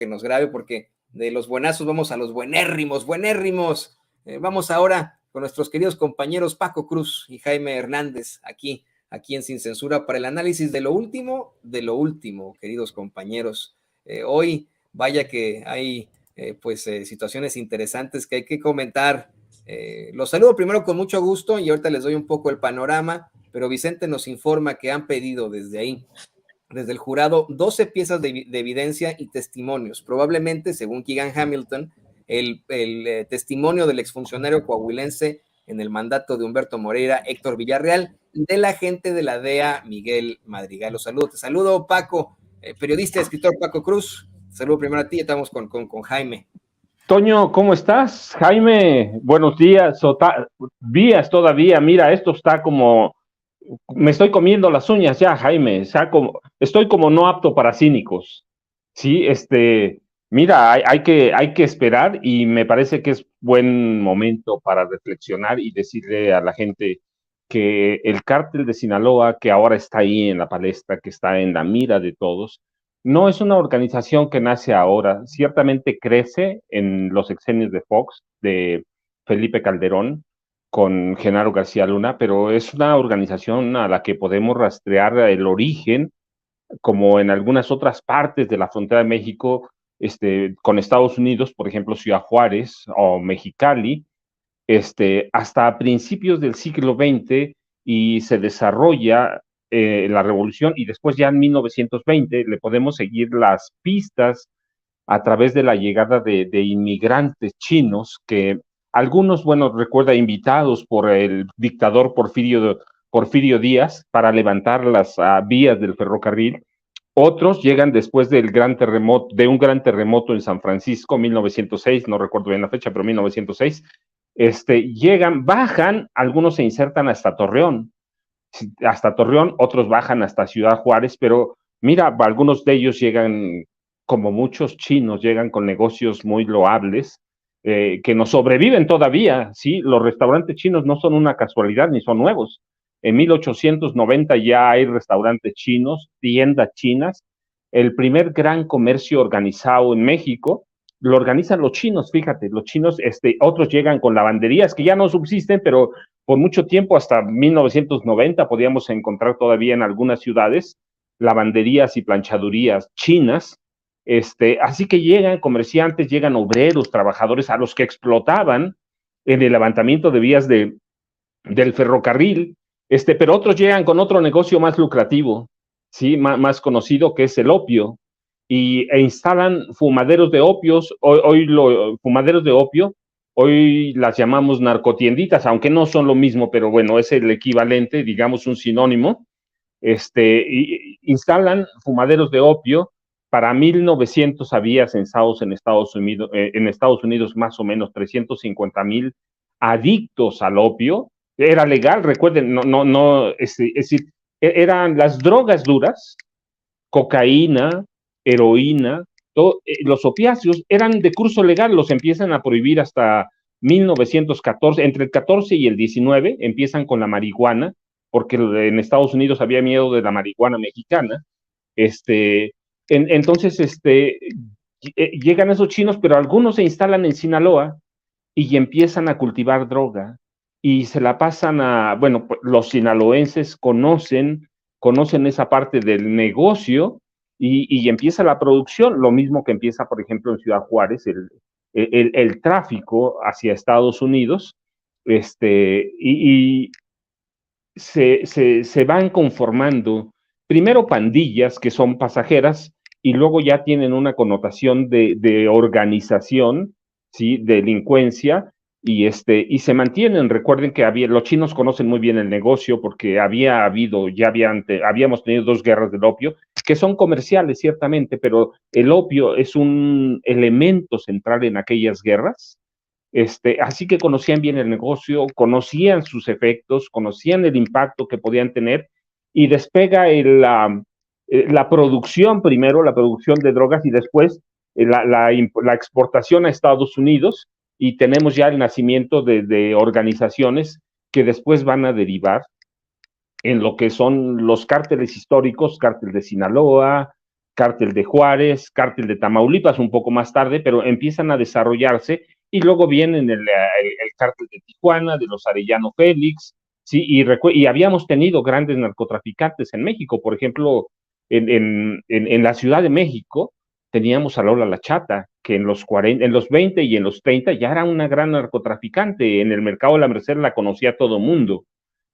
que nos grabe, porque de los buenazos vamos a los buenérrimos, buenérrimos. Vamos ahora con nuestros queridos compañeros Paco Cruz y Jaime Hernández, aquí en Sin Censura, para el análisis de lo último, queridos compañeros. Hoy, vaya que hay situaciones interesantes que hay que comentar. Los saludo primero con mucho gusto y ahorita les doy un poco el panorama, pero Vicente nos informa que han pedido desde el jurado, 12 piezas de evidencia y testimonios. Probablemente, según Keegan Hamilton, el testimonio del exfuncionario coahuilense en el mandato de Humberto Moreira, Héctor Villarreal, y del agente de la DEA, Miguel Madrigal. Los saludo, te saludo, Paco, periodista y escritor Paco Cruz. Saludo primero a ti, estamos con Jaime. Toño, ¿cómo estás? Jaime, buenos días, días todavía. Mira, esto está como, me estoy comiendo las uñas ya, Jaime. O sea, estoy como no apto para cínicos. Sí, mira, hay que esperar y me parece que es buen momento para reflexionar y decirle a la gente que el cártel de Sinaloa, que ahora está ahí en la palestra, que está en la mira de todos, no es una organización que nace ahora, ciertamente crece en los sexenios de Fox, de Felipe Calderón, con Genaro García Luna, pero es una organización a la que podemos rastrear el origen, como en algunas otras partes de la frontera de México, con Estados Unidos, por ejemplo, Ciudad Juárez o Mexicali, hasta principios del siglo XX y se desarrolla la revolución y después ya en 1920 le podemos seguir las pistas a través de la llegada de inmigrantes chinos que algunos, bueno, recuerda, invitados por el dictador Porfirio Díaz para levantar las vías del ferrocarril. Otros llegan después de un gran terremoto en San Francisco, 1906, no recuerdo bien la fecha, pero 1906, llegan, bajan, algunos se insertan hasta Torreón, otros bajan hasta Ciudad Juárez, pero mira, algunos de ellos llegan, como muchos chinos, llegan con negocios muy loables, que nos sobreviven todavía, ¿sí? Los restaurantes chinos no son una casualidad, ni son nuevos. En 1890 ya hay restaurantes chinos, tiendas chinas. El primer gran comercio organizado en México lo organizan los chinos, fíjate, los chinos, otros llegan con lavanderías que ya no subsisten, pero por mucho tiempo, hasta 1990, podíamos encontrar todavía en algunas ciudades lavanderías y planchadurías chinas. Así que llegan comerciantes, llegan obreros, trabajadores a los que explotaban en el levantamiento de vías del ferrocarril, pero otros llegan con otro negocio más lucrativo, ¿sí? Más conocido, que es el opio, e instalan fumaderos de opios. Fumaderos de opio, hoy las llamamos narcotienditas, aunque no son lo mismo, pero bueno, es el equivalente, digamos un sinónimo. Instalan fumaderos de opio. Para 1900 había censados en Estados Unidos más o menos 350,000 adictos al opio. Era legal, recuerden, es decir, eran las drogas duras, cocaína, heroína, los opiáceos eran de curso legal, los empiezan a prohibir hasta 1914, entre el 14 y el 19 empiezan con la marihuana, porque en Estados Unidos había miedo de la marihuana mexicana. Entonces, llegan esos chinos, pero algunos se instalan en Sinaloa y empiezan a cultivar droga y se la pasan bueno, los sinaloenses conocen esa parte del negocio y empieza la producción, lo mismo que empieza, por ejemplo, en Ciudad Juárez, el tráfico hacia Estados Unidos, y se van conformando primero pandillas que son pasajeras y luego ya tienen una connotación de organización, ¿sí? Delincuencia, y se mantienen. Recuerden que los chinos conocen muy bien el negocio porque habíamos tenido 2 guerras del opio, que son comerciales ciertamente, pero el opio es un elemento central en aquellas guerras. Así que conocían bien el negocio, conocían sus efectos, conocían el impacto que podían tener, y despega la producción primero, la producción de drogas, y después la exportación a Estados Unidos, y tenemos ya el nacimiento de organizaciones que después van a derivar en lo que son los cárteles históricos, cártel de Sinaloa, cártel de Juárez, cártel de Tamaulipas un poco más tarde, pero empiezan a desarrollarse y luego vienen el cártel de Tijuana, de los Arellano Félix, sí, y habíamos tenido grandes narcotraficantes en México, por ejemplo, en la Ciudad de México teníamos a Lola La Chata, que en los 20 y en los 30 ya era una gran narcotraficante, en el mercado de la Merced la conocía todo mundo.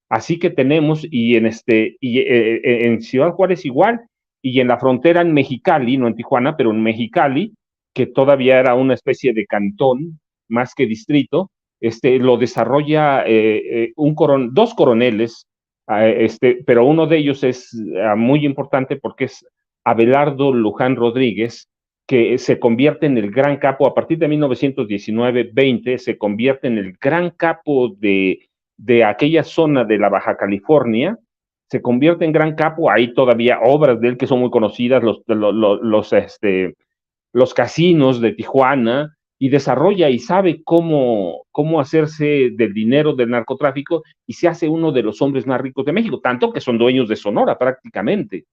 Así que tenemos, en Ciudad Juárez igual, y en la frontera en Mexicali, no en Tijuana, pero en Mexicali, que todavía era una especie de cantón, más que distrito, lo desarrolla dos coroneles, pero uno de ellos es muy importante porque es Abelardo Luján Rodríguez, que se convierte en el gran capo, a partir de 1919-20, se convierte en el gran capo de aquella zona de la Baja California, se convierte en gran capo. Hay todavía obras de él que son muy conocidas, los casinos de Tijuana, y desarrolla y sabe cómo hacerse del dinero del narcotráfico, y se hace uno de los hombres más ricos de México, tanto que son dueños de Sonora prácticamente.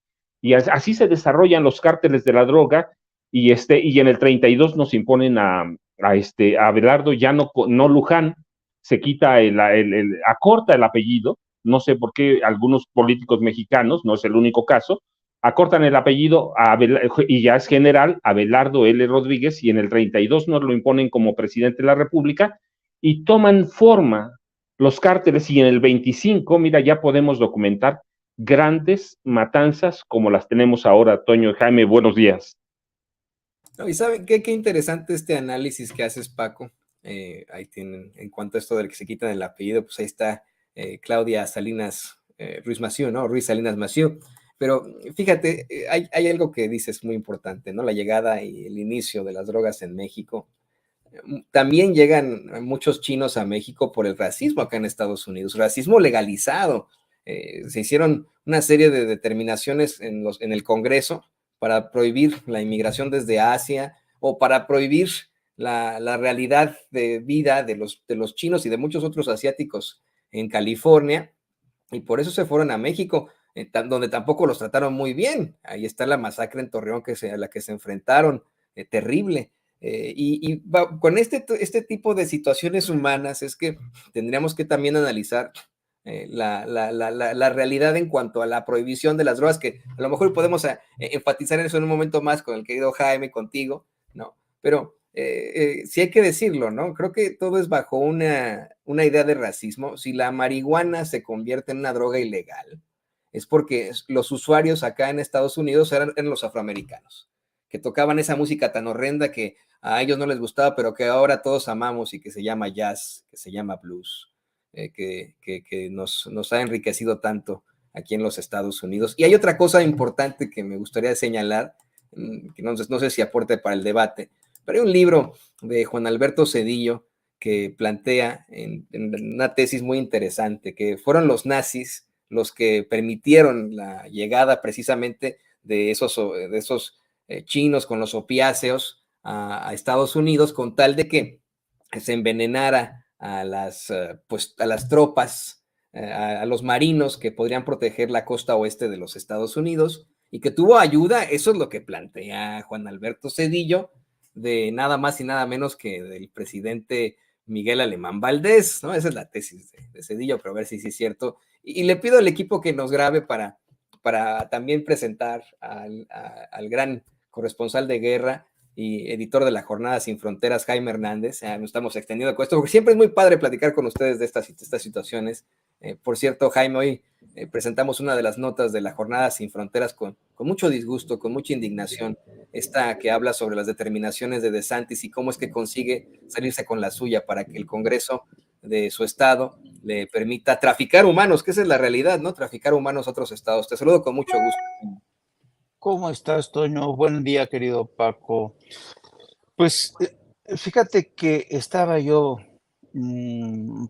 Y así se desarrollan los cárteles de la droga, y en el 32 nos imponen a Abelardo, ya no Luján, se quita acorta el apellido, no sé por qué algunos políticos mexicanos, no es el único caso, acortan el apellido y ya es general Abelardo L. Rodríguez, y en el 32 nos lo imponen como presidente de la República y toman forma los cárteles, y en el 25, mira, ya podemos documentar grandes matanzas como las tenemos ahora. Toño y Jaime, buenos días. No, y saben qué interesante este análisis que haces, Paco. Ahí tienen, en cuanto a esto del que se quitan el apellido, pues ahí está Claudia Salinas Ruiz Massieu, ¿no? Ruiz Salinas Massieu. Pero fíjate, hay algo que dices muy importante, ¿no? La llegada y el inicio de las drogas en México. También llegan muchos chinos a México por el racismo acá en Estados Unidos, racismo legalizado. Se hicieron una serie de determinaciones en el Congreso para prohibir la inmigración desde Asia o para prohibir la realidad de vida de los chinos y de muchos otros asiáticos en California, y por eso se fueron a México, donde tampoco los trataron muy bien. Ahí está la masacre en Torreón a la que se enfrentaron, terrible. Con este tipo de situaciones humanas es que tendríamos que también analizar la realidad en cuanto a la prohibición de las drogas, que a lo mejor podemos enfatizar en eso en un momento más con el querido Jaime, contigo, ¿no? Pero sí hay que decirlo, ¿no? Creo que todo es bajo una idea de racismo. Si la marihuana se convierte en una droga ilegal, es porque los usuarios acá en Estados Unidos eran los afroamericanos, que tocaban esa música tan horrenda que a ellos no les gustaba, pero que ahora todos amamos, y que se llama jazz, que se llama blues, que nos ha enriquecido tanto aquí en los Estados Unidos. Y hay otra cosa importante que me gustaría señalar, que no sé si aporte para el debate, pero hay un libro de Juan Alberto Cedillo que plantea en una tesis muy interesante, que fueron los nazis los que permitieron la llegada precisamente de esos chinos con los opiáceos a Estados Unidos, con tal de que se envenenara pues, a las tropas, a los marinos que podrían proteger la costa oeste de los Estados Unidos, y que tuvo ayuda. Eso es lo que plantea Juan Alberto Cedillo, de nada más y nada menos que del presidente Miguel Alemán Valdés, ¿no? Esa es la tesis de Cedillo, pero a ver si sí es cierto. Y le pido al equipo que nos grabe para también presentar al gran corresponsal de guerra y editor de la Jornada Sin Fronteras, Jaime Hernández. Nos estamos extendiendo con esto, porque siempre es muy padre platicar con ustedes de estas situaciones. Por cierto, Jaime, hoy presentamos una de las notas de la Jornada Sin Fronteras con mucho disgusto, con mucha indignación, esta que habla sobre las determinaciones de DeSantis y cómo es que consigue salirse con la suya para que el Congreso de su estado le permita traficar humanos, que esa es la realidad, ¿no? Traficar humanos a otros estados. Te saludo con mucho gusto. ¿Cómo estás, Toño? Buen día, querido Paco. Pues fíjate que estaba yo,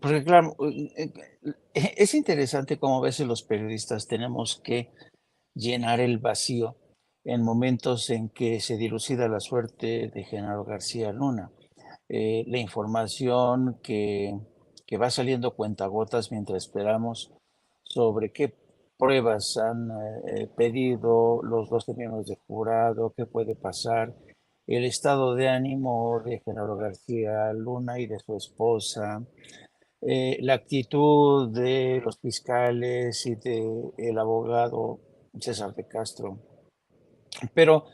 porque claro, es interesante cómo a veces los periodistas tenemos que llenar el vacío en momentos en que se dilucida la suerte de Genaro García Luna. La información que va saliendo cuentagotas mientras esperamos sobre qué pruebas han pedido los 12 miembros del jurado, qué puede pasar, el estado de ánimo de Genaro García Luna y de su esposa, la actitud de los fiscales y del abogado César de Castro. Pero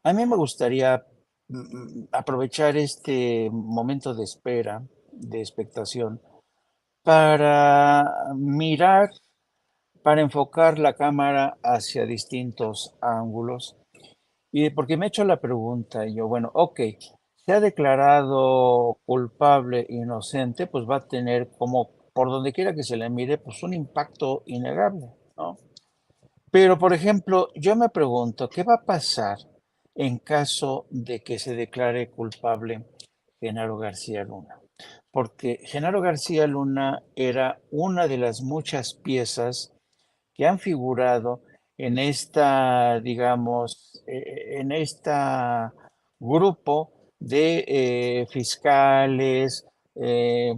a mí me gustaría aprovechar este momento de espera, de expectación, para mirar, para enfocar la cámara hacia distintos ángulos. Y porque me he hecho la pregunta, y yo, bueno, ok, se ha declarado culpable, inocente, pues va a tener como, por donde quiera que se le mire, pues un impacto innegable, ¿no? Pero, por ejemplo, yo me pregunto, ¿qué va a pasar en caso de que se declare culpable Genaro García Luna? Porque Genaro García Luna era una de las muchas piezas que han figurado en esta, digamos, en esta grupo de fiscales, eh,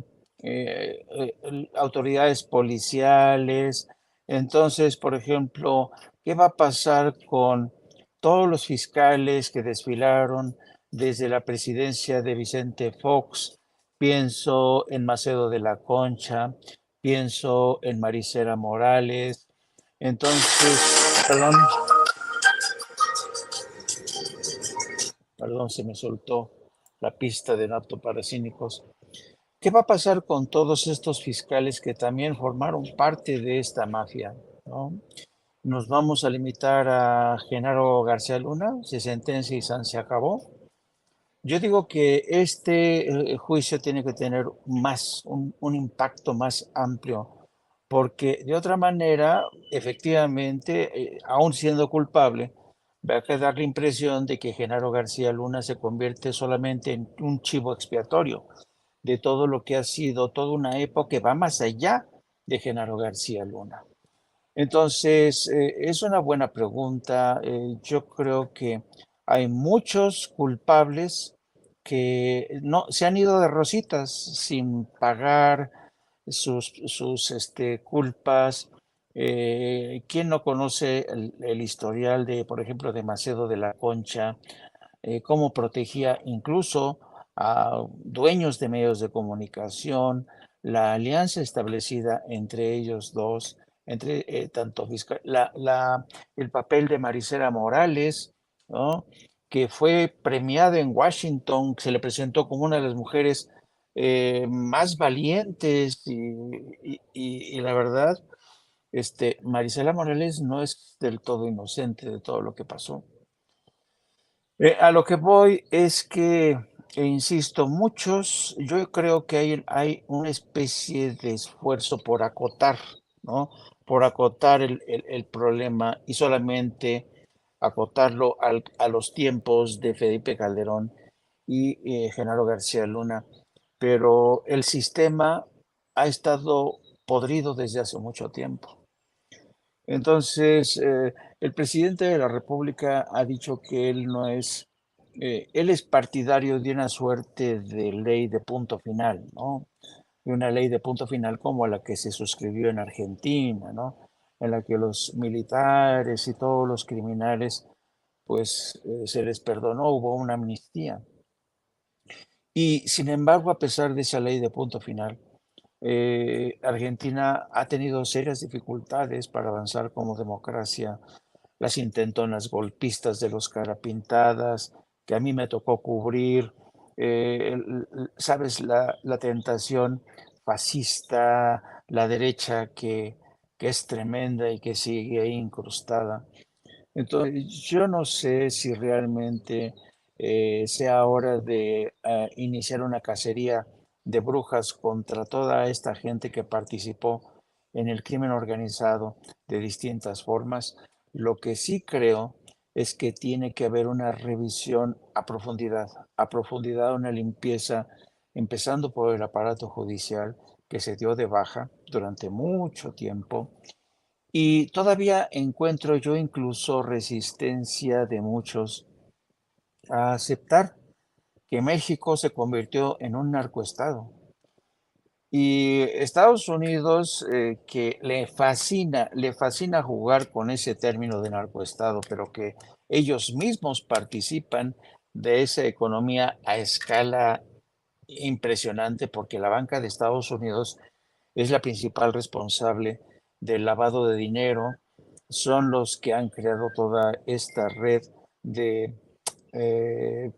autoridades policiales. Entonces, por ejemplo, ¿qué va a pasar con todos los fiscales que desfilaron desde la presidencia de Vicente Fox? Pienso en Macedo de la Concha, pienso en Marisela Morales. Entonces, perdón, se me soltó la pista de Nato para Cínicos. ¿Qué va a pasar con todos estos fiscales que también formaron parte de esta mafia? ¿No? ¿Nos vamos a limitar a Genaro García Luna? ¿Se sentencia y se acabó? Yo digo que este juicio tiene que tener más, un impacto más amplio, porque de otra manera, efectivamente, aún siendo culpable, va a quedar la impresión de que Genaro García Luna se convierte solamente en un chivo expiatorio de todo lo que ha sido toda una época que va más allá de Genaro García Luna. Entonces, es una buena pregunta. Yo creo que hay muchos culpables que no se han ido de rositas sin pagar sus culpas. ¿Quién no conoce el historial de, por ejemplo, de Macedo de la Concha? Cómo protegía incluso a dueños de medios de comunicación, la alianza establecida entre ellos dos, entre tanto fiscal, el papel de Marisela Morales, ¿no? Que fue premiada en Washington, se le presentó como una de las mujeres más valientes y la verdad, Marisela Morales no es del todo inocente de todo lo que pasó. A lo que voy es que, insisto, muchos, yo creo que hay una especie de esfuerzo por acotar, ¿no? Por acotar el problema y solamente acotarlo a los tiempos de Felipe Calderón y Genaro García Luna. Pero el sistema ha estado podrido desde hace mucho tiempo. Entonces, el presidente de la República ha dicho que él es partidario de una suerte de ley de punto final, ¿no? De una ley de punto final como la que se suscribió en Argentina, ¿no? En la que los militares y todos los criminales, pues, se les perdonó, hubo una amnistía. Y sin embargo, a pesar de esa ley de punto final, Argentina ha tenido serias dificultades para avanzar como democracia. Las intentonas golpistas de los carapintadas, que a mí me tocó cubrir, sabes, la tentación fascista, la derecha que es tremenda y que sigue ahí incrustada. Entonces, yo no sé si realmente sea hora de iniciar una cacería de brujas contra toda esta gente que participó en el crimen organizado de distintas formas. Lo que sí creo es que tiene que haber una revisión a profundidad una limpieza, empezando por el aparato judicial que se dio de baja durante mucho tiempo y todavía encuentro yo incluso resistencia de muchos a aceptar que México se convirtió en un narcoestado. Y Estados Unidos, que le fascina jugar con ese término de narcoestado, pero que ellos mismos participan de esa economía a escala impresionante, porque la banca de Estados Unidos es la principal responsable del lavado de dinero, son los que han creado toda esta red de, de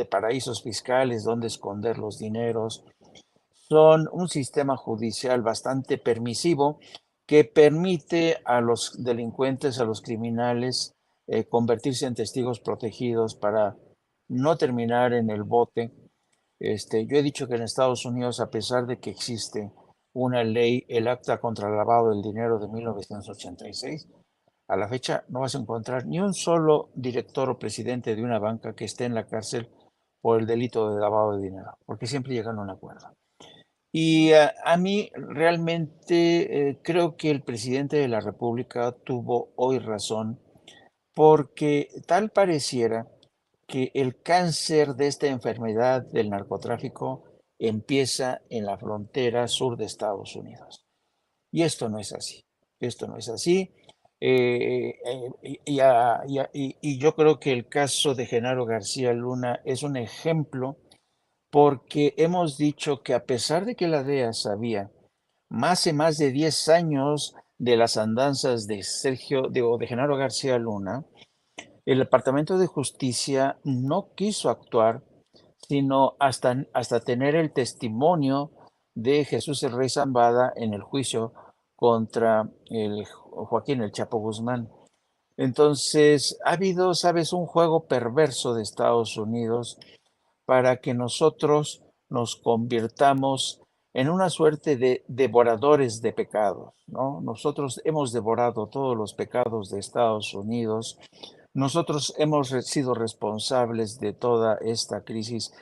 paraísos fiscales donde esconder los dineros, son un sistema judicial bastante permisivo que permite a los delincuentes, a los criminales, convertirse en testigos protegidos para no terminar en el bote. Yo he dicho que en Estados Unidos, a pesar de que existe una ley, el Acta contra el Lavado del Dinero de 1986, a la fecha no vas a encontrar ni un solo director o presidente de una banca que esté en la cárcel por el delito de lavado de dinero, porque siempre llegan a un acuerdo. Y a mí realmente creo que el presidente de la República tuvo hoy razón, porque tal pareciera que el cáncer de esta enfermedad del narcotráfico empieza en la frontera sur de Estados Unidos. Y esto no es así. Esto no es así. Y yo creo que el caso de Genaro García Luna es un ejemplo, porque hemos dicho que a pesar de que la DEA sabía hace más de 10 años de las andanzas de de Genaro García Luna, el Departamento de Justicia no quiso actuar, sino hasta tener el testimonio de Jesús el Rey Zambada en el juicio contra el Joaquín el Chapo Guzmán. Entonces, ha habido, sabes, un juego perverso de Estados Unidos para que nosotros nos convirtamos en una suerte de devoradores de pecados, ¿no? Nosotros hemos devorado todos los pecados de Estados Unidos. Nosotros hemos sido responsables de toda esta crisis,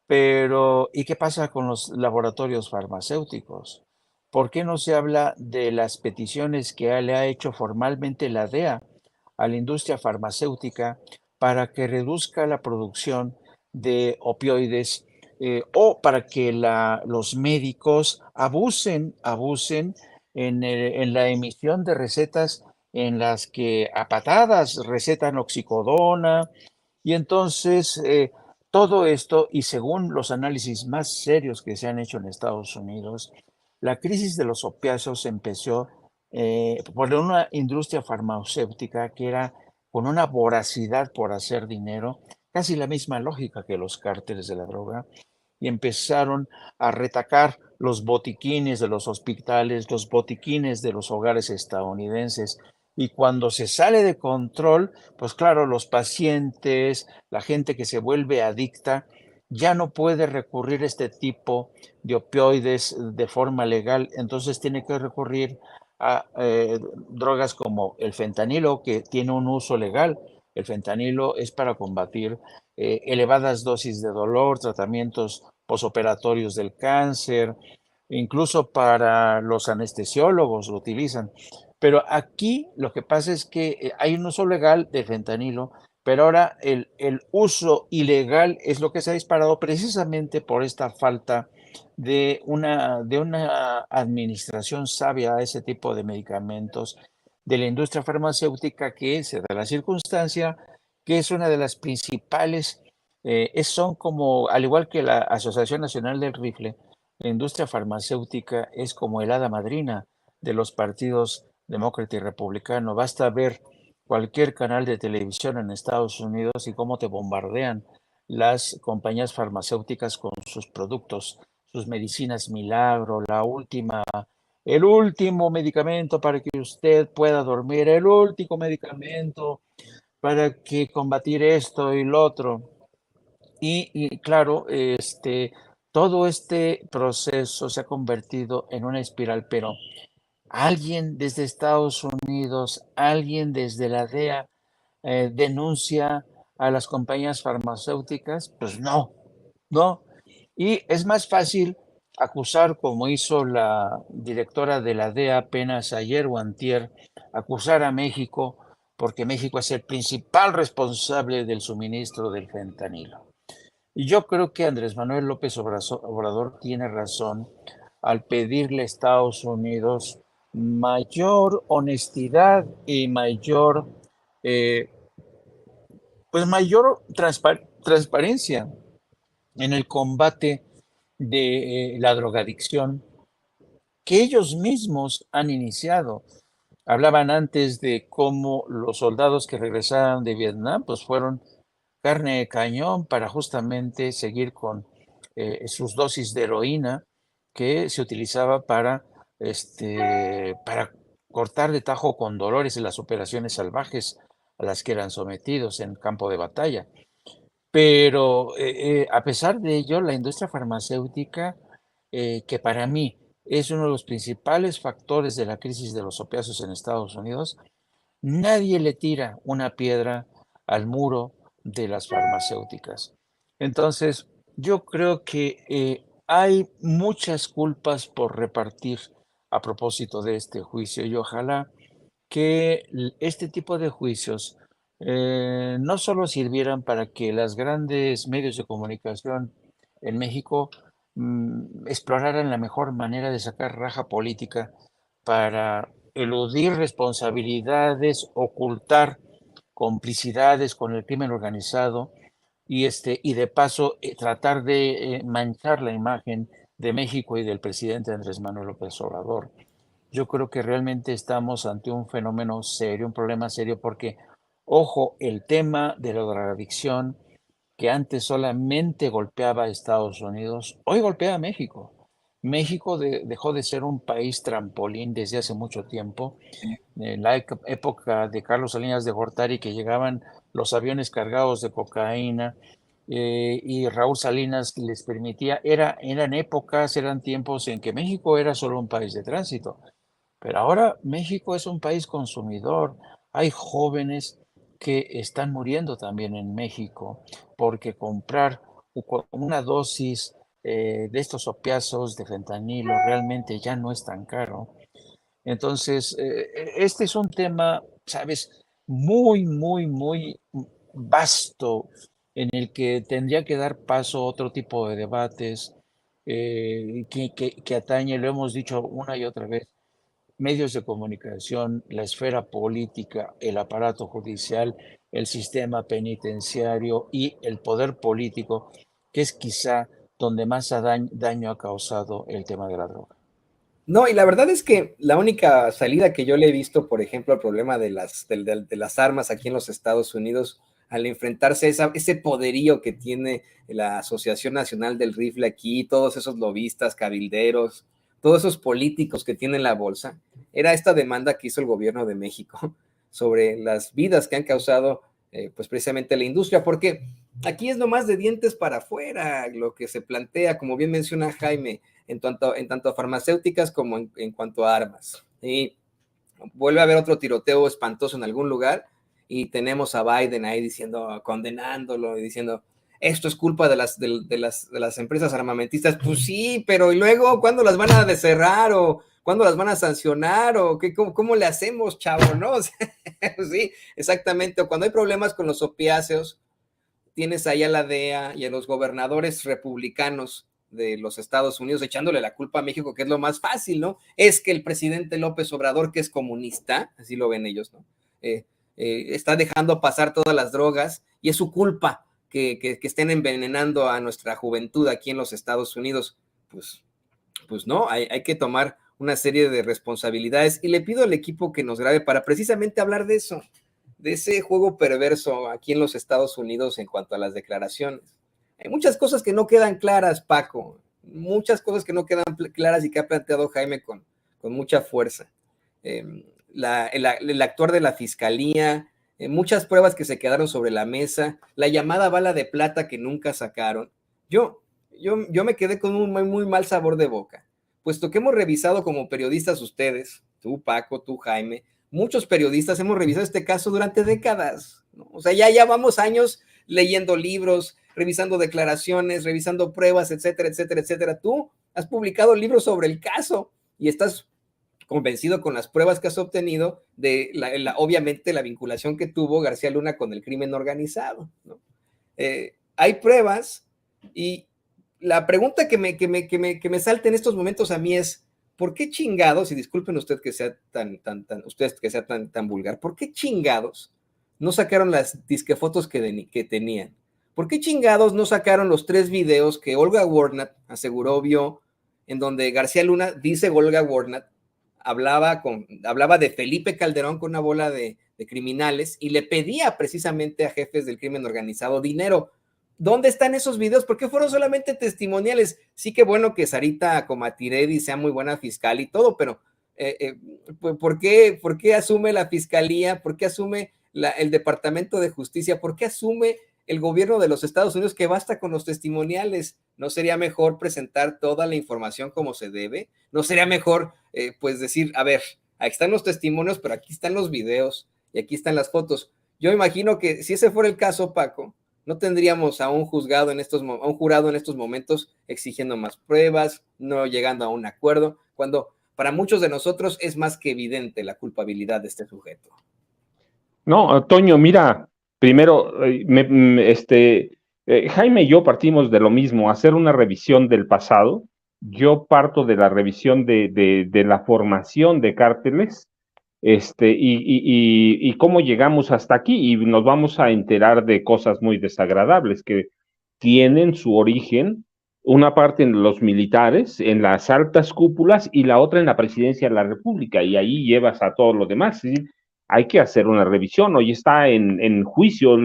pero ¿y qué pasa con los laboratorios farmacéuticos? ¿Por qué no se habla de las peticiones que le ha hecho formalmente la DEA a la industria farmacéutica para que reduzca la producción de opioides, o para que los médicos abusen en la emisión de recetas en las que a patadas recetan oxicodona? Y entonces todo esto, y según los análisis más serios que se han hecho en Estados Unidos, la crisis de los opiáceos empezó por una industria farmacéutica que era con una voracidad por hacer dinero, casi la misma lógica que los cárteles de la droga, y empezaron a retacar los botiquines de los hospitales, los botiquines de los hogares estadounidenses. Y cuando se sale de control, pues claro, los pacientes, la gente que se vuelve adicta, ya no puede recurrir a este tipo de opioides de forma legal, entonces tiene que recurrir a drogas como el fentanilo, que tiene un uso legal. El fentanilo es para combatir elevadas dosis de dolor, tratamientos posoperatorios del cáncer, incluso para los anestesiólogos lo utilizan. Pero aquí lo que pasa es que hay un uso legal de fentanilo, pero ahora el uso ilegal es lo que se ha disparado precisamente por esta falta de una administración sabia a ese tipo de medicamentos de la industria farmacéutica, que se da la circunstancia que es una de las principales, son como, al igual que la Asociación Nacional del Rifle, la industria farmacéutica es como el hada madrina de los partidos demócrata y republicano. Basta ver cualquier canal de televisión en Estados Unidos y cómo te bombardean las compañías farmacéuticas con sus productos, sus medicinas milagro, el último medicamento para que usted pueda dormir, el último medicamento para que combatir esto y lo otro. Y claro, todo este proceso se ha convertido en una espiral, pero alguien desde Estados Unidos, alguien desde la DEA denuncia a las compañías farmacéuticas, pues no, no. Y es más fácil acusar, como hizo la directora de la DEA apenas ayer o antier, acusar a México, porque México es el principal responsable del suministro del fentanilo. Y yo creo que Andrés Manuel López Obrador tiene razón al pedirle a Estados Unidos mayor honestidad y eh, mayor transparencia en el combate de la drogadicción que ellos mismos han iniciado. Hablaban antes de cómo los soldados que regresaron de Vietnam pues fueron carne de cañón para justamente seguir con sus dosis de heroína que se utilizaba para cortar de tajo con dolores en las operaciones salvajes a las que eran sometidos en campo de batalla. Pero a pesar de ello, la industria farmacéutica, que para mí es uno de los principales factores de la crisis de los opiáceos en Estados Unidos, nadie le tira una piedra al muro de las farmacéuticas. Entonces, yo creo que hay muchas culpas por repartir a propósito de este juicio y ojalá que este tipo de juicios no solo sirvieran para que las grandes medios de comunicación en México exploraran la mejor manera de sacar raja política para eludir responsabilidades, ocultar complicidades con el crimen organizado y de paso tratar de manchar la imagen de México y del presidente Andrés Manuel López Obrador. Yo creo que realmente estamos ante un fenómeno serio, un problema serio, porque, ojo, el tema de la drogadicción, que antes solamente golpeaba a Estados Unidos, hoy golpea a México. México dejó de ser un país trampolín desde hace mucho tiempo. En la época de Carlos Salinas de Gortari, que llegaban los aviones cargados de cocaína, y Raúl Salinas les permitía, eran tiempos en que México era solo un país de tránsito. Pero ahora México es un país consumidor. Hay jóvenes que están muriendo también en México porque comprar una dosis de estos opiáceos de fentanilo realmente ya no es tan caro. Entonces, este es un tema, sabes, muy vasto en el que tendría que dar paso a otro tipo de debates que atañe, lo hemos dicho una y otra vez, medios de comunicación, la esfera política, el aparato judicial, el sistema penitenciario y el poder político, que es quizá donde más daño ha causado el tema de la droga. No, y la verdad es que la única salida que yo le he visto, por ejemplo, al problema de las armas aquí en los Estados Unidos, al enfrentarse a ese poderío que tiene la Asociación Nacional del Rifle aquí, todos esos lobistas, cabilderos, todos esos políticos que tienen la bolsa, era esta demanda que hizo el gobierno de México sobre las vidas que han causado, pues precisamente la industria, porque aquí es nomás de dientes para afuera lo que se plantea, como bien menciona Jaime, en tanto a farmacéuticas como en cuanto a armas. Y vuelve a haber otro tiroteo espantoso en algún lugar y tenemos a Biden ahí diciendo, condenándolo y diciendo, esto es culpa de las empresas armamentistas. Pues sí, pero ¿y luego cuándo las van a cerrar o cuándo las van a sancionar o cómo le hacemos, chavo? ¿No? O sea, sí, exactamente. O cuando hay problemas con los opiáceos, tienes ahí a la DEA y a los gobernadores republicanos de los Estados Unidos echándole la culpa a México, que es lo más fácil, ¿no? Es que el presidente López Obrador, que es comunista, así lo ven ellos, ¿no? Está dejando pasar todas las drogas y es su culpa que estén envenenando a nuestra juventud aquí en los Estados Unidos. Pues no, hay que tomar una serie de responsabilidades y le pido al equipo que nos grabe para precisamente hablar de eso, de ese juego perverso aquí en los Estados Unidos en cuanto a las declaraciones. Hay muchas cosas que no quedan claras, Paco, muchas cosas que no quedan claras y que ha planteado Jaime con mucha fuerza. El actuar de la fiscalía, muchas pruebas que se quedaron sobre la mesa, la llamada bala de plata que nunca sacaron. Yo me quedé con un muy mal sabor de boca, puesto que hemos revisado como periodistas ustedes, tú Paco, tú Jaime, muchos periodistas hemos revisado este caso durante décadas, ¿no? O sea, ya vamos años leyendo libros, revisando declaraciones, revisando pruebas, etcétera, etcétera, etcétera. Tú has publicado libros sobre el caso y estás convencido con las pruebas que has obtenido de obviamente la vinculación que tuvo García Luna con el crimen organizado, ¿no? Hay pruebas Y la pregunta que me salta en estos momentos a mí es, ¿por qué chingados, y disculpen usted que sea usted que sea tan vulgar, ¿por qué chingados no sacaron las disquefotos que tenían? ¿Por qué chingados no sacaron los 3 videos que Olga Warnat aseguró vio, en donde García Luna, dice Olga Warnat, hablaba de Felipe Calderón con una bola de criminales y le pedía precisamente a jefes del crimen organizado dinero? ¿Dónde están esos videos? ¿Por qué fueron solamente testimoniales? Sí que bueno que Sarita Comatiredi sea muy buena fiscal y todo, pero ¿por qué asume la fiscalía? ¿Por qué asume el Departamento de Justicia? ¿Por qué asume el gobierno de los Estados Unidos que basta con los testimoniales? ¿No sería mejor presentar toda la información como se debe? ¿No sería mejor pues decir, a ver, aquí están los testimonios, pero aquí están los videos y aquí están las fotos? Yo imagino que si ese fuera el caso, Paco, no tendríamos a un jurado en estos momentos exigiendo más pruebas, no llegando a un acuerdo, cuando para muchos de nosotros es más que evidente la culpabilidad de este sujeto. No, Toño, mira, primero, Jaime y yo partimos de lo mismo, hacer una revisión del pasado. Yo parto de la revisión de la formación de cárteles, y cómo llegamos hasta aquí, y nos vamos a enterar de cosas muy desagradables que tienen su origen, una parte en los militares, en las altas cúpulas, y la otra en la presidencia de la República, y ahí llevas a todo lo demás. ¿Sí? Hay que hacer una revisión. Hoy está en juicio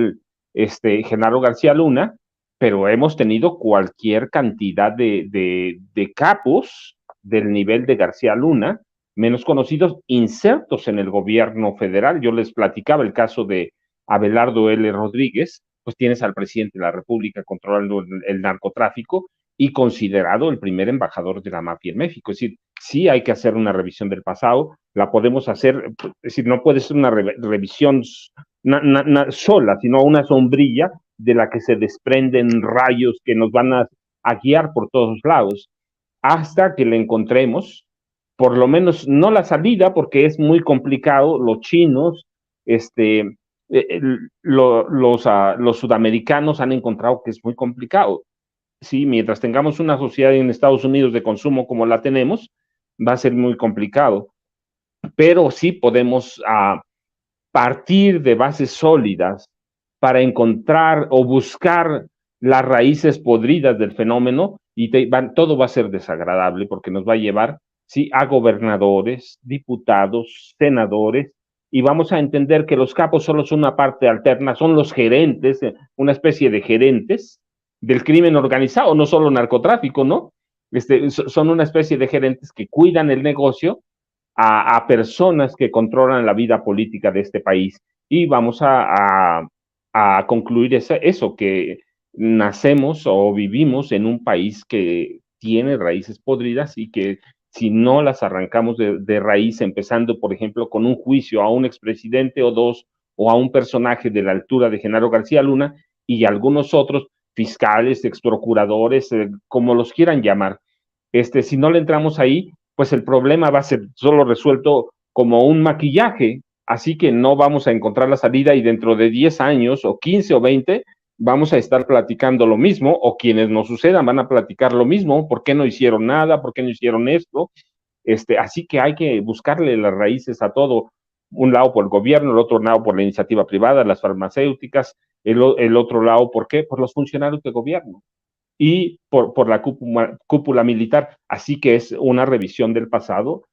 Genaro García Luna, pero hemos tenido cualquier cantidad de capos del nivel de García Luna, menos conocidos, insertos en el gobierno federal. Yo les platicaba el caso de Abelardo L. Rodríguez, pues tienes al presidente de la República controlando el narcotráfico y considerado el primer embajador de la mafia en México. Es decir, sí hay que hacer una revisión del pasado, la podemos hacer, es decir, no puede ser una revisión sola, sino una sombrilla de la que se desprenden rayos que nos van a guiar por todos lados, hasta que le encontremos, por lo menos no la salida, porque es muy complicado, los chinos, los sudamericanos han encontrado que es muy complicado. Sí, mientras tengamos una sociedad en Estados Unidos de consumo como la tenemos, va a ser muy complicado. Pero sí podemos partir de bases sólidas para encontrar o buscar las raíces podridas del fenómeno, y todo va a ser desagradable porque nos va a llevar, sí, a gobernadores, diputados, senadores, y vamos a entender que los capos solo son una parte alterna, son los gerentes, una especie de gerentes del crimen organizado, no solo narcotráfico, ¿no? Son una especie de gerentes que cuidan el negocio a personas que controlan la vida política de este país. Y vamos a concluir eso, que nacemos o vivimos en un país que tiene raíces podridas y que si no las arrancamos de raíz, empezando, por ejemplo, con un juicio a un expresidente o dos, o a un personaje de la altura de Genaro García Luna y algunos otros fiscales, exprocuradores, como los quieran llamar, si no le entramos ahí, pues el problema va a ser solo resuelto como un maquillaje, así que no vamos a encontrar la salida, y dentro de 10 años o 15 o 20 vamos a estar platicando lo mismo, o quienes nos sucedan van a platicar lo mismo. ¿Por qué no hicieron nada? ¿Por qué no hicieron esto? Así que hay que buscarle las raíces a todo, un lado por el gobierno, el otro lado por la iniciativa privada, las farmacéuticas, el otro lado, ¿por qué? Por los funcionarios de gobierno y por la cúpula militar. Así que es una revisión del pasado.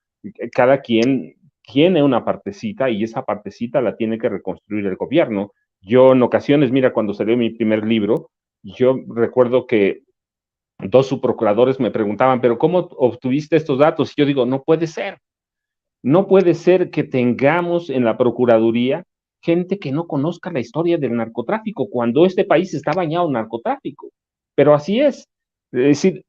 Cada quien tiene una partecita, y esa partecita la tiene que reconstruir el gobierno. Yo en ocasiones, mira, cuando salió mi primer libro, yo recuerdo que 2 subprocuradores me preguntaban, pero ¿cómo obtuviste estos datos? Y yo digo, no puede ser. No puede ser que tengamos en la Procuraduría gente que no conozca la historia del narcotráfico, cuando este país está bañado en narcotráfico. Pero así es. Es decir,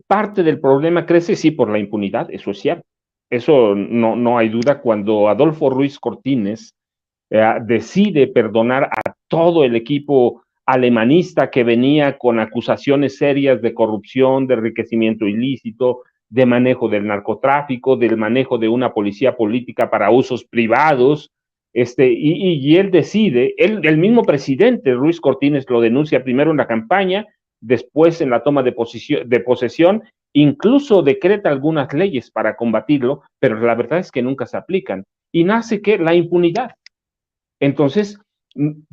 parte del problema crece, sí, por la impunidad, eso es cierto. Eso no hay duda. Cuando Adolfo Ruiz Cortines decide perdonar a todo el equipo alemanista que venía con acusaciones serias de corrupción, de enriquecimiento ilícito, de manejo del narcotráfico, del manejo de una policía política para usos privados, y él decide, el mismo presidente Ruiz Cortines lo denuncia primero en la campaña, después en la toma de posesión, incluso decreta algunas leyes para combatirlo, pero la verdad es que nunca se aplican. Y nace que la impunidad. Entonces,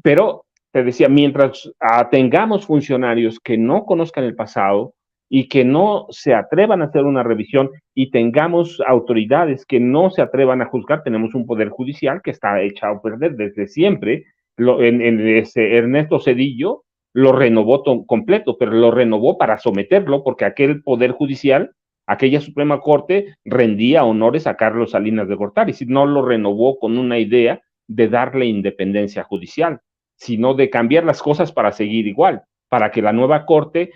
pero te decía, mientras tengamos funcionarios que no conozcan el pasado y que no se atrevan a hacer una revisión y tengamos autoridades que no se atrevan a juzgar, tenemos un poder judicial que está echado a perder desde siempre. Ernesto Zedillo lo renovó completo, pero lo renovó para someterlo porque aquel poder judicial, aquella Suprema Corte rendía honores a Carlos Salinas de Gortari, si no lo renovó con una idea de darle independencia judicial, sino de cambiar las cosas para seguir igual, para que la nueva Corte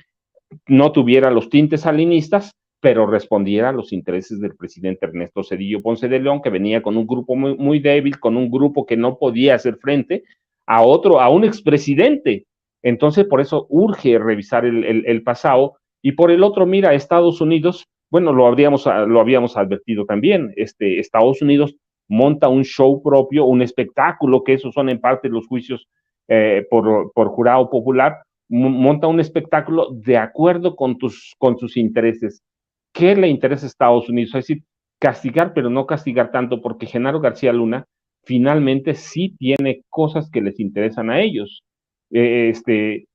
no tuviera los tintes salinistas, pero respondiera a los intereses del presidente Ernesto Zedillo Ponce de León, que venía con un grupo muy, muy débil, con un grupo que no podía hacer frente a un expresidente. Entonces, por eso urge revisar el pasado. Y por el otro, mira, Estados Unidos, bueno, lo habíamos advertido también, Estados Unidos monta un show propio, un espectáculo, que esos son en parte los juicios por jurado popular, monta un espectáculo de acuerdo con sus intereses. ¿Qué le interesa a Estados Unidos? Es decir, castigar, pero no castigar tanto, porque Genaro García Luna finalmente sí tiene cosas que les interesan a ellos. ¿Qué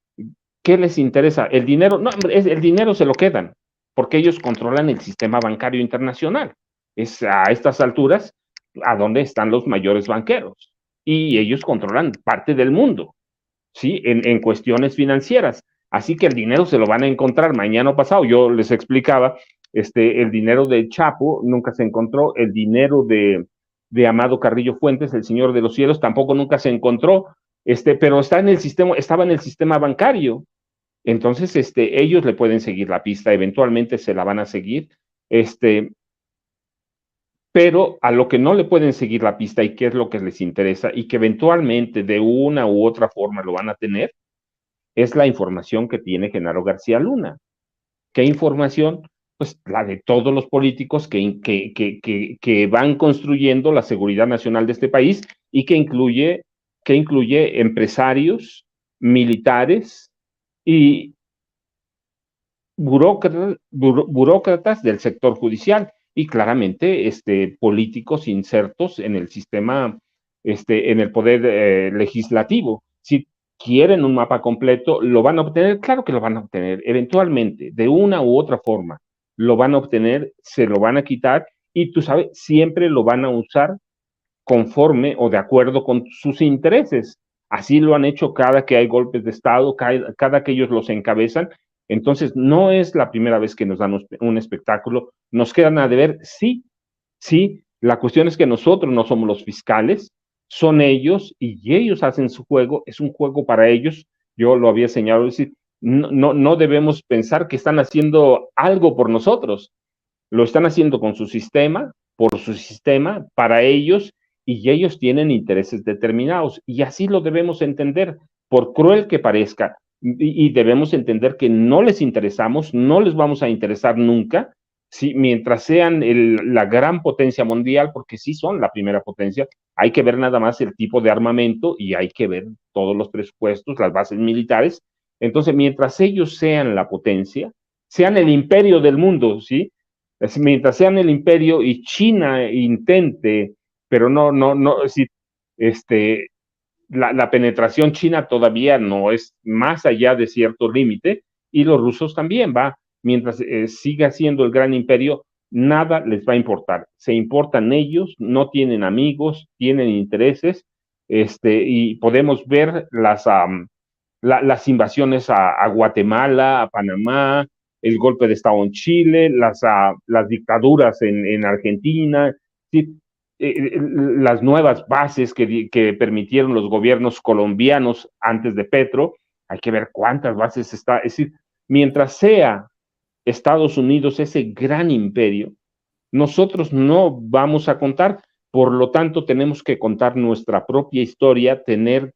les interesa? El dinero, no, el dinero se lo quedan, porque ellos controlan el sistema bancario internacional. Es a estas alturas a donde están los mayores banqueros, y ellos controlan parte del mundo, ¿sí? En cuestiones financieras. Así que el dinero se lo van a encontrar mañana o pasado. Yo les explicaba, el dinero de Chapo nunca se encontró, el dinero de Amado Carrillo Fuentes, el Señor de los Cielos, tampoco nunca se encontró, pero estaba en el sistema bancario. Entonces, ellos le pueden seguir la pista, eventualmente se la van a seguir, pero a lo que no le pueden seguir la pista y qué es lo que les interesa y que eventualmente de una u otra forma lo van a tener, es la información que tiene Genaro García Luna. ¿Qué información? Pues la de todos los políticos que van construyendo la seguridad nacional de este país y que incluye empresarios, militares y burócratas del sector judicial y claramente políticos insertos en el sistema, en el poder legislativo. Si quieren un mapa completo, ¿lo van a obtener? Claro que lo van a obtener, eventualmente, de una u otra forma, lo van a obtener, se lo van a quitar y tú sabes, siempre lo van a usar conforme o de acuerdo con sus intereses. Así lo han hecho cada que hay golpes de Estado, cada que ellos los encabezan. Entonces, no es la primera vez que nos dan un espectáculo. Nos quedan a deber, sí, sí. La cuestión es que nosotros no somos los fiscales, son ellos y ellos hacen su juego, es un juego para ellos. Yo lo había señalado, es decir, no debemos pensar que están haciendo algo por nosotros. Lo están haciendo con su sistema, por su sistema, para ellos, y ellos tienen intereses determinados. Y así lo debemos entender, por cruel que parezca. Y debemos entender que no les interesamos, no les vamos a interesar nunca, ¿sí? Mientras sean la gran potencia mundial, porque sí son la primera potencia, hay que ver nada más el tipo de armamento y hay que ver todos los presupuestos, las bases militares. Entonces, mientras ellos sean la potencia, sean el imperio del mundo, ¿sí? Mientras sean el imperio y China intente, pero no, es decir, la penetración china todavía no es más allá de cierto límite, y los rusos también, mientras siga siendo el gran imperio, nada les va a importar. Se importan ellos, no tienen amigos, tienen intereses, y podemos ver las invasiones a Guatemala, a Panamá, el golpe de Estado en Chile, las dictaduras en Argentina, ¿sí? Las nuevas bases que permitieron los gobiernos colombianos antes de Petro, hay que ver cuántas bases está, es decir, mientras sea Estados Unidos ese gran imperio, nosotros no vamos a contar, por lo tanto tenemos que contar nuestra propia historia, tener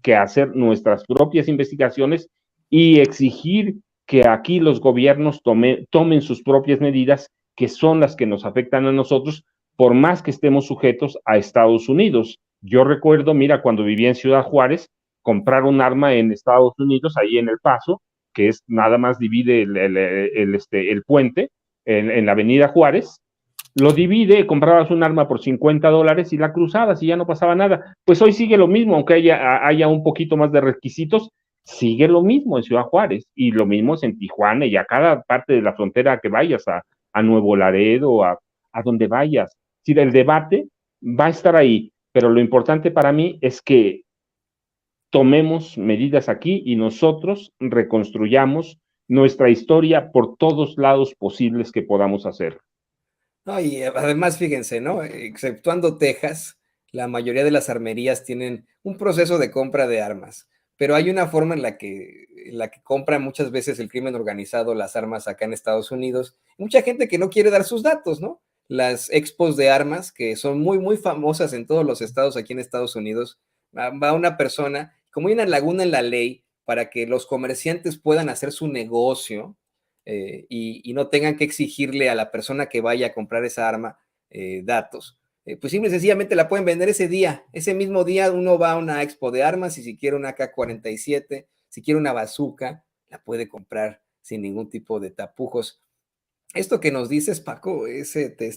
que hacer nuestras propias investigaciones y exigir que aquí los gobiernos tomen sus propias medidas, que son las que nos afectan a nosotros, por más que estemos sujetos a Estados Unidos. Yo recuerdo, mira, cuando vivía en Ciudad Juárez, comprar un arma en Estados Unidos, ahí en El Paso, que es nada más divide el puente en la Avenida Juárez, lo divide, comprabas un arma por $50 y la cruzabas y ya no pasaba nada. Pues hoy sigue lo mismo, aunque haya un poquito más de requisitos, sigue lo mismo en Ciudad Juárez y lo mismo es en Tijuana y a cada parte de la frontera que vayas, a Nuevo Laredo, a donde vayas. Si el debate va a estar ahí, pero lo importante para mí es que tomemos medidas aquí y nosotros reconstruyamos nuestra historia por todos lados posibles que podamos hacer. No, y además, fíjense, ¿no? Exceptuando Texas, la mayoría de las armerías tienen un proceso de compra de armas, pero hay una forma en la que compra muchas veces el crimen organizado las armas acá en Estados Unidos. Mucha gente que no quiere dar sus datos, ¿no? Las expos de armas, que son muy, muy famosas en todos los estados aquí en Estados Unidos, va una persona, como hay una laguna en la ley para que los comerciantes puedan hacer su negocio, y no tengan que exigirle a la persona que vaya a comprar esa arma datos. Pues simple y sencillamente la pueden vender ese día. Ese mismo día uno va a una expo de armas y si quiere una AK-47, si quiere una bazooka, la puede comprar sin ningún tipo de tapujos. Esto que nos dices, Paco, es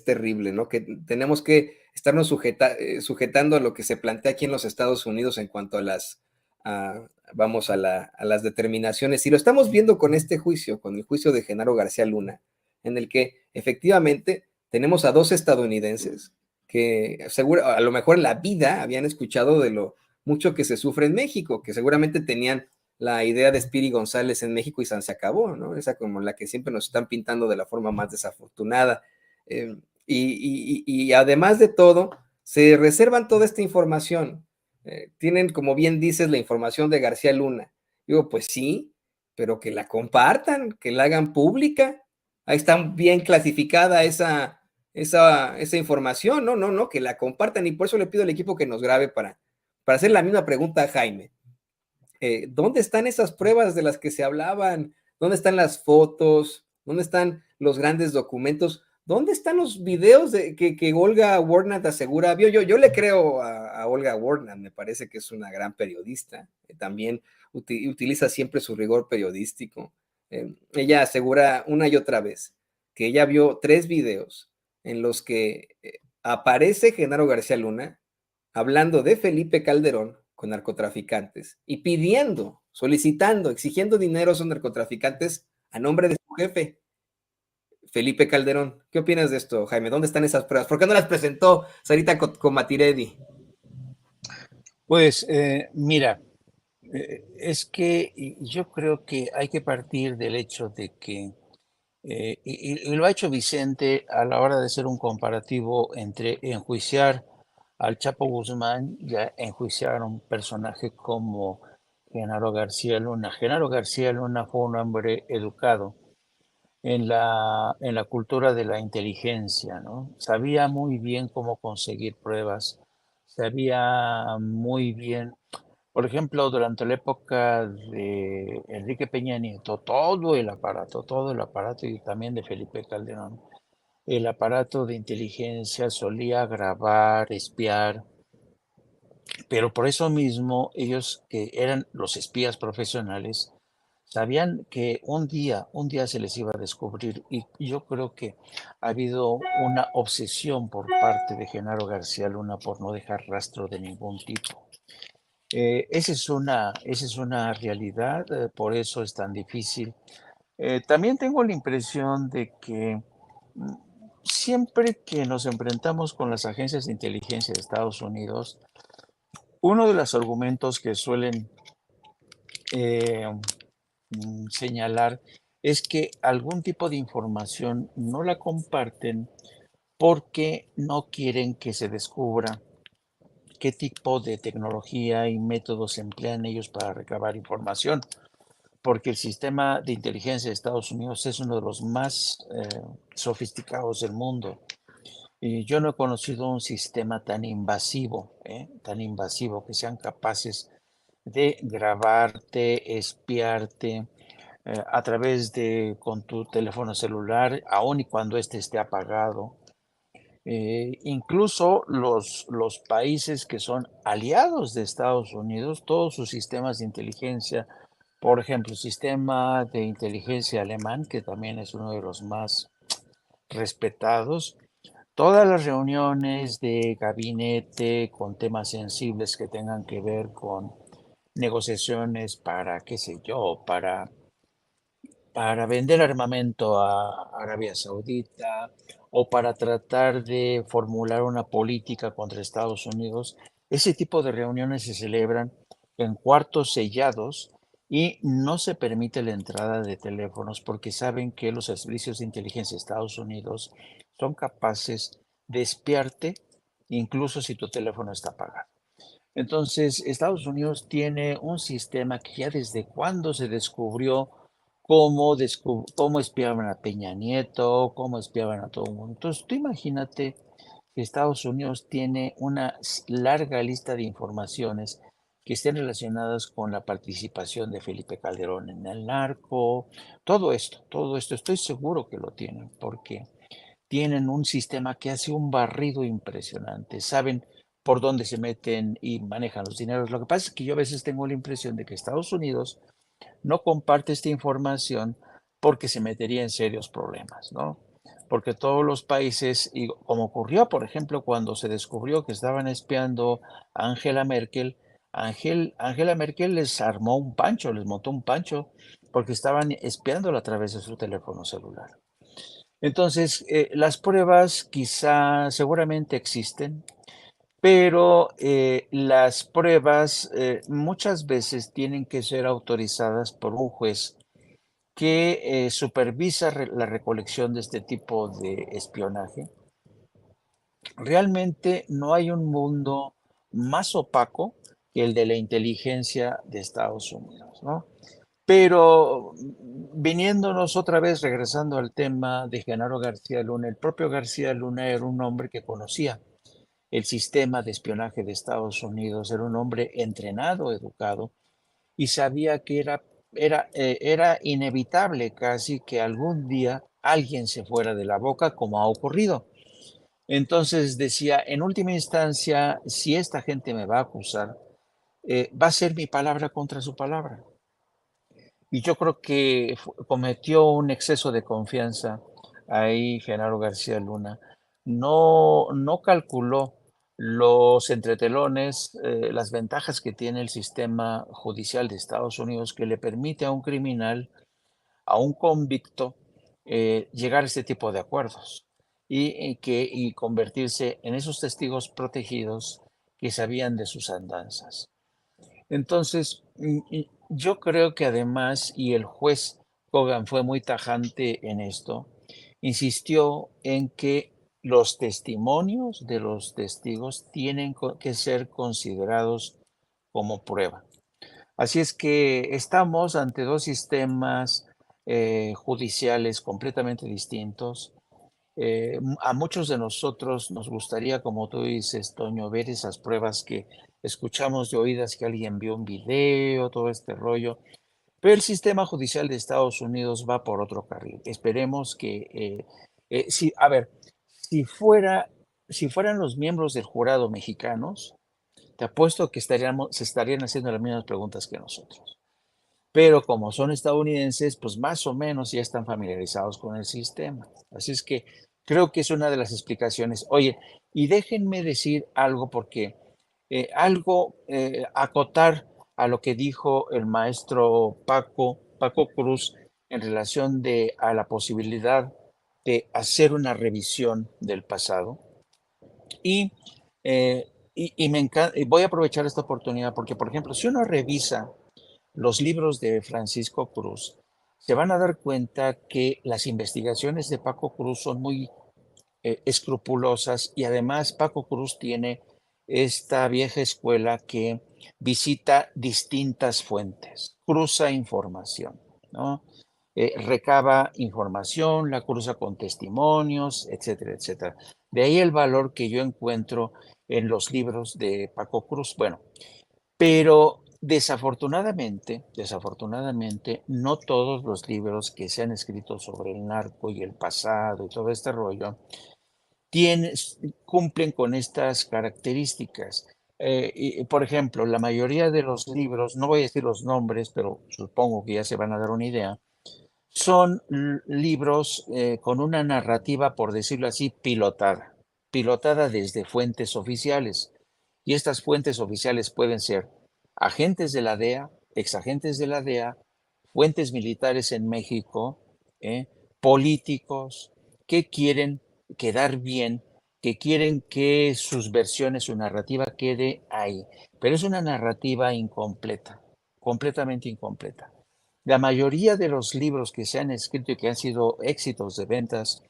terrible, ¿no? Que tenemos que estarnos sujetando a lo que se plantea aquí en los Estados Unidos en cuanto a vamos, a las determinaciones. Y lo estamos viendo con este juicio, con el juicio de Genaro García Luna, en el que efectivamente tenemos a dos estadounidenses que seguro, a lo mejor en la vida habían escuchado de lo mucho que se sufre en México, que seguramente tenían la idea de Speedy González en México y San se acabó, ¿no? Esa como la que siempre nos están pintando de la forma más desafortunada. Y además de todo, se reservan toda esta información. Tienen, como bien dices, la información de García Luna. Digo, pues sí, pero que la compartan, que la hagan pública. Ahí está bien clasificada esa información, no, no, no, que la compartan. Y por eso le pido al equipo que nos grabe para hacer la misma pregunta a Jaime. ¿Dónde están esas pruebas de las que se hablaban? ¿Dónde están las fotos? ¿Dónde están los grandes documentos? ¿Dónde están los videos que Olga Warnat asegura? Yo le creo a Olga Warnat, me parece que es una gran periodista, también utiliza siempre su rigor periodístico. Ella asegura una y otra vez que ella vio 3 videos en los que aparece Genaro García Luna hablando de Felipe Calderón con narcotraficantes y pidiendo, solicitando, exigiendo dinero a esos narcotraficantes a nombre de su jefe, Felipe Calderón. ¿Qué opinas de esto, Jaime? ¿Dónde están esas pruebas? ¿Por qué no las presentó Sarita Comatiredi? Pues mira, es que yo creo que hay que partir del hecho de que, y lo ha hecho Vicente a la hora de hacer un comparativo entre enjuiciar al Chapo Guzmán y enjuiciar a un personaje como Genaro García Luna. Genaro García Luna fue un hombre educado en la cultura de la inteligencia, ¿no? Sabía muy bien cómo conseguir pruebas, sabía muy bien, por ejemplo, durante la época de Enrique Peña Nieto, todo el aparato y también de Felipe Calderón, el aparato de inteligencia solía grabar, espiar, pero por eso mismo ellos que eran los espías profesionales, sabían que un día se les iba a descubrir y yo creo que ha habido una obsesión por parte de Genaro García Luna por no dejar rastro de ningún tipo. Esa es una realidad, por eso es tan difícil. También tengo la impresión de que mm, siempre que nos enfrentamos con las agencias de inteligencia de Estados Unidos, uno de los argumentos que suelen eh, señalar es que algún tipo de información no la comparten porque no quieren que se descubra qué tipo de tecnología y métodos emplean ellos para recabar información, porque el sistema de inteligencia de Estados Unidos es uno de los más sofisticados del mundo. Y yo no he conocido un sistema tan invasivo, que sean capaces de grabarte, espiarte, a través de con tu teléfono celular, aun y cuando éste esté apagado. Incluso los países que son aliados de Estados Unidos, todos sus sistemas de inteligencia Por ejemplo, el sistema de inteligencia alemán, que también es uno de los más respetados. Todas las reuniones de gabinete con temas sensibles que tengan que ver con negociaciones para, qué sé yo, para vender armamento a Arabia Saudita o para tratar de formular una política contra Estados Unidos, ese tipo de reuniones se celebran en cuartos sellados y no se permite la entrada de teléfonos porque saben que los servicios de inteligencia de Estados Unidos son capaces de espiarte incluso si tu teléfono está apagado. Entonces, Estados Unidos tiene un sistema que ya desde cuando se descubrió cómo espiaban a Peña Nieto, cómo espiaban a todo el mundo. Entonces, tú imagínate que Estados Unidos tiene una larga lista de informaciones que estén relacionadas con la participación de Felipe Calderón en el narco, todo esto, estoy seguro que lo tienen, porque tienen un sistema que hace un barrido impresionante, saben por dónde se meten y manejan los dineros. Lo que pasa es que yo a veces tengo la impresión de que Estados Unidos no comparte esta información porque se metería en serios problemas, ¿no? Porque todos los países, y como ocurrió, por ejemplo, cuando se descubrió que estaban espiando a Angela Merkel, Angela Merkel les armó un pancho, les montó un pancho, porque estaban espiándola a través de su teléfono celular. Entonces, las pruebas quizá seguramente existen, pero las pruebas muchas veces tienen que ser autorizadas por un juez que supervisa la recolección de este tipo de espionaje. Realmente no hay un mundo más opaco que el de la inteligencia de Estados Unidos, ¿no? Pero viniéndonos otra vez, regresando al tema de Genaro García Luna, el propio García Luna era un hombre que conocía el sistema de espionaje de Estados Unidos, era un hombre entrenado, educado, y sabía que era inevitable casi que algún día alguien se fuera de la boca, como ha ocurrido. Entonces decía, en última instancia, si esta gente me va a acusar, va a ser mi palabra contra su palabra. Y yo creo que cometió un exceso de confianza ahí Genaro García Luna. No calculó los entretelones, las ventajas que tiene el sistema judicial de Estados Unidos que le permite a un criminal, a un convicto, llegar a este tipo de acuerdos y convertirse en esos testigos protegidos que sabían de sus andanzas. Entonces, yo creo que además, y el juez Kogan fue muy tajante en esto, insistió en que los testimonios de los testigos tienen que ser considerados como prueba. Así es que estamos ante dos sistemas judiciales completamente distintos. A muchos de nosotros nos gustaría, como tú dices, Toño, ver esas pruebas que escuchamos de oídas que alguien vio un video, todo este rollo. Pero el sistema judicial de Estados Unidos va por otro carril. Esperemos que, a ver, si fuera, si fueran los miembros del jurado mexicanos, te apuesto que se estarían haciendo las mismas preguntas que nosotros. Pero como son estadounidenses, pues más o menos ya están familiarizados con el sistema. Así es que creo que es una de las explicaciones. Oye, y déjenme decir algo porque acotar a lo que dijo el maestro Paco Cruz en relación a la posibilidad de hacer una revisión del pasado. Y, y voy a aprovechar esta oportunidad porque, por ejemplo, si uno revisa los libros de Francisco Cruz, se van a dar cuenta que las investigaciones de Paco Cruz son muy escrupulosas y además Paco Cruz tiene esta vieja escuela que visita distintas fuentes, cruza información, ¿no? Recaba información, la cruza con testimonios, etcétera, etcétera. De ahí el valor que yo encuentro en los libros de Paco Cruz. Bueno, pero desafortunadamente, no todos los libros que se han escrito sobre el narco y el pasado y todo este rollo tienen, cumplen con estas características. y, por ejemplo, la mayoría de los libros, no voy a decir los nombres, pero supongo que ya se van a dar una idea, son libros con una narrativa, por decirlo así, pilotada desde fuentes oficiales. Y estas fuentes oficiales pueden ser agentes de la DEA, exagentes de la DEA, fuentes militares en México, ¿eh? Políticos que quieren quedar bien, que quieren que sus versiones, su narrativa quede ahí. Pero es una narrativa incompleta, completamente incompleta. La mayoría de los libros que se han escrito y que han sido éxitos de ventas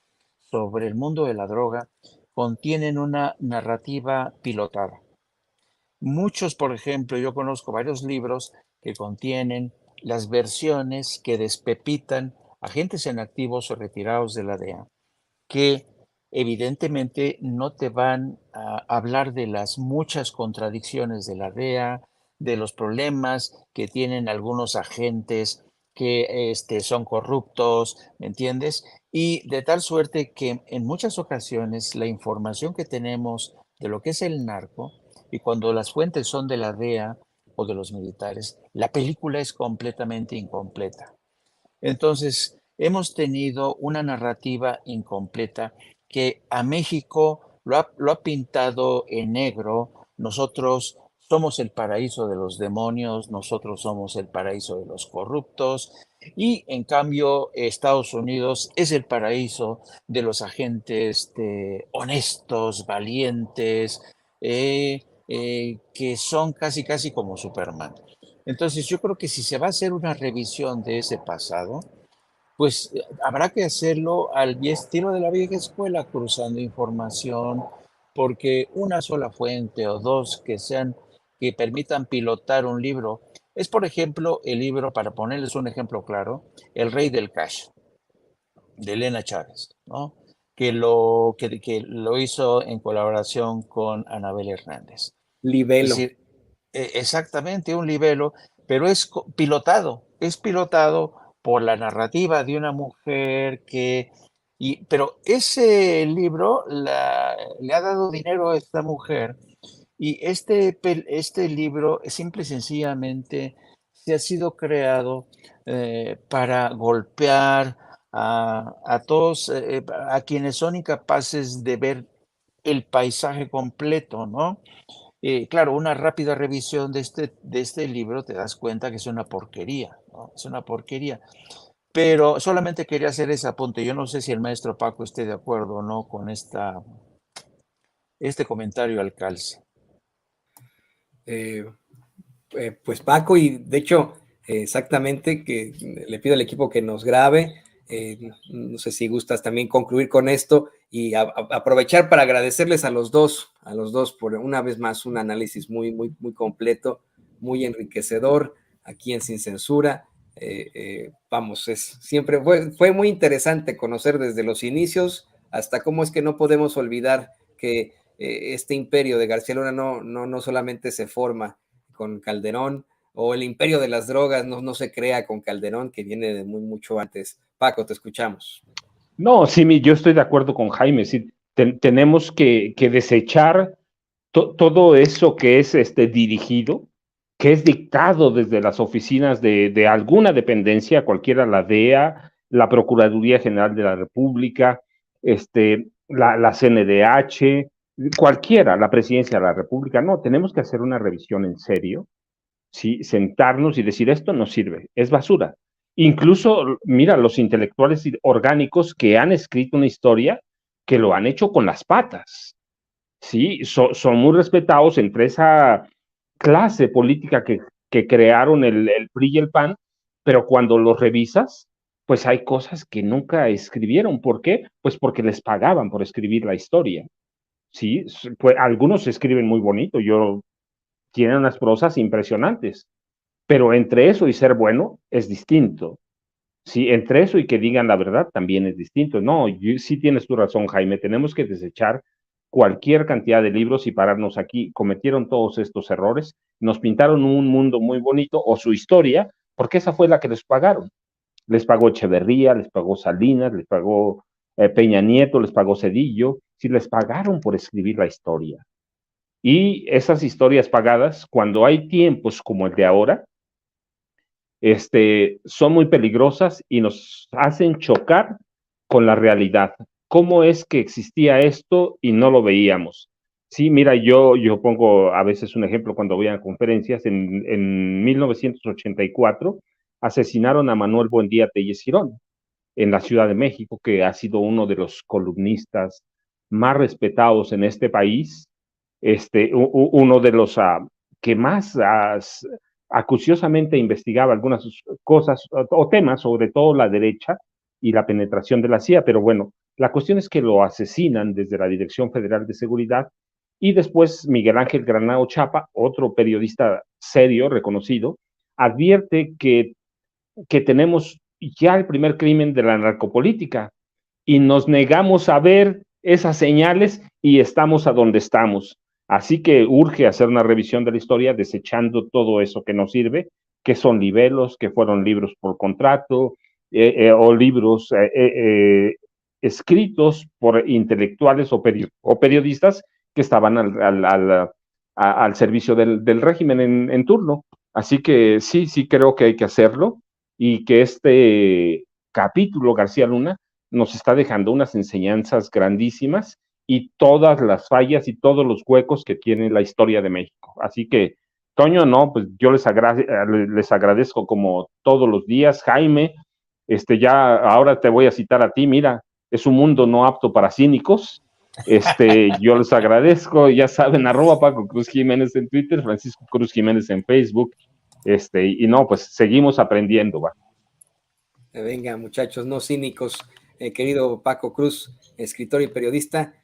sobre el mundo de la droga contienen una narrativa pilotada. Muchos, por ejemplo, yo conozco varios libros que contienen las versiones que despepitan agentes en activos o retirados de la DEA, que evidentemente no te van a hablar de las muchas contradicciones de la DEA, de los problemas que tienen algunos agentes que son corruptos, ¿me entiendes? Y de tal suerte que en muchas ocasiones la información que tenemos de lo que es el narco, y cuando las fuentes son de la DEA o de los militares, la película es completamente incompleta. Entonces, hemos tenido una narrativa incompleta que a México lo ha pintado en negro. Nosotros somos el paraíso de los demonios, nosotros somos el paraíso de los corruptos y en cambio Estados Unidos es el paraíso de los agentes honestos, valientes, que son casi casi como Superman. Entonces yo creo que si se va a hacer una revisión de ese pasado, pues habrá que hacerlo al estilo de la vieja escuela, cruzando información, porque una sola fuente o dos que permitan pilotar un libro, es por ejemplo el libro, para ponerles un ejemplo claro, El Rey del Cash, de Elena Chávez, ¿no? Que lo hizo en colaboración con Anabel Hernández. Es Libelo. decir, exactamente un libelo, pero es pilotado por la narrativa de una mujer pero ese libro le ha dado dinero a esta mujer y este libro simple y sencillamente se ha sido creado para golpear a todos, a quienes son incapaces de ver el paisaje completo, ¿no? Claro, una rápida revisión de este libro te das cuenta que es una porquería, ¿no? Es una porquería. Pero solamente quería hacer ese apunte. Yo no sé si el maestro Paco esté de acuerdo o no con este comentario al calce. Eh, pues Paco, y de hecho, exactamente, que le pido al equipo que nos grabe. No sé si gustas también concluir con esto y aprovechar para agradecerles a los dos por una vez más un análisis muy, muy, muy completo, muy enriquecedor aquí en Sin Censura. Vamos, siempre fue muy interesante conocer desde los inicios hasta cómo es que no podemos olvidar que este imperio de García Luna no solamente se forma con Calderón, o el imperio de las drogas no se crea con Calderón, que viene de mucho antes. Paco, te escuchamos. No, sí, yo estoy de acuerdo con Jaime. Sí, tenemos que desechar todo eso que es dirigido, que es dictado desde las oficinas de alguna dependencia, cualquiera, la DEA, la Procuraduría General de la República, la CNDH, cualquiera, la Presidencia de la República. No, tenemos que hacer una revisión en serio, ¿sí? Sentarnos y decir, esto no sirve, es basura. Incluso, mira, los intelectuales orgánicos que han escrito una historia, que lo han hecho con las patas, ¿sí? Son muy respetados entre esa clase política que crearon el PRI y el PAN, pero cuando los revisas, pues hay cosas que nunca escribieron. ¿Por qué? Pues porque les pagaban por escribir la historia, ¿sí? Pues algunos escriben muy bonito, tienen unas prosas impresionantes, pero entre eso y ser bueno es distinto. Sí, entre eso y que digan la verdad también es distinto. No, sí tienes tu razón, Jaime. Tenemos que desechar cualquier cantidad de libros y pararnos aquí. Cometieron todos estos errores, nos pintaron un mundo muy bonito o su historia, porque esa fue la que les pagaron. Les pagó Echeverría, les pagó Salinas, les pagó Peña Nieto, les pagó Cedillo. Sí, les pagaron por escribir la historia. Y esas historias pagadas, cuando hay tiempos como el de ahora, son muy peligrosas y nos hacen chocar con la realidad. ¿Cómo es que existía esto y no lo veíamos? Sí, mira, yo pongo a veces un ejemplo cuando voy a conferencias. En 1984 asesinaron a Manuel Buendía Tellez Girón en la Ciudad de México, que ha sido uno de los columnistas más respetados en este país, uno de los que más acuciosamente investigaba algunas cosas o temas, sobre todo la derecha y la penetración de la CIA, pero bueno, la cuestión es que lo asesinan desde la Dirección Federal de Seguridad y después Miguel Ángel Granado Chapa, otro periodista serio, reconocido, advierte que tenemos ya el primer crimen de la narcopolítica y nos negamos a ver esas señales y estamos a donde estamos. Así que urge hacer una revisión de la historia desechando todo eso que nos sirve, que son libelos, que fueron libros por contrato o libros escritos por intelectuales o periodistas que estaban al servicio del régimen en turno. Así que sí creo que hay que hacerlo y que este capítulo García Luna nos está dejando unas enseñanzas grandísimas y todas las fallas y todos los huecos que tiene la historia de México. Así que, Toño, no, pues yo les agradezco como todos los días. Jaime, ya ahora te voy a citar a ti, mira, es un mundo no apto para cínicos. Yo les agradezco, ya saben, @Paco Cruz Jiménez en Twitter, Francisco Cruz Jiménez en Facebook, y no, pues seguimos aprendiendo, va. Venga, muchachos, no cínicos, querido Paco Cruz, escritor y periodista.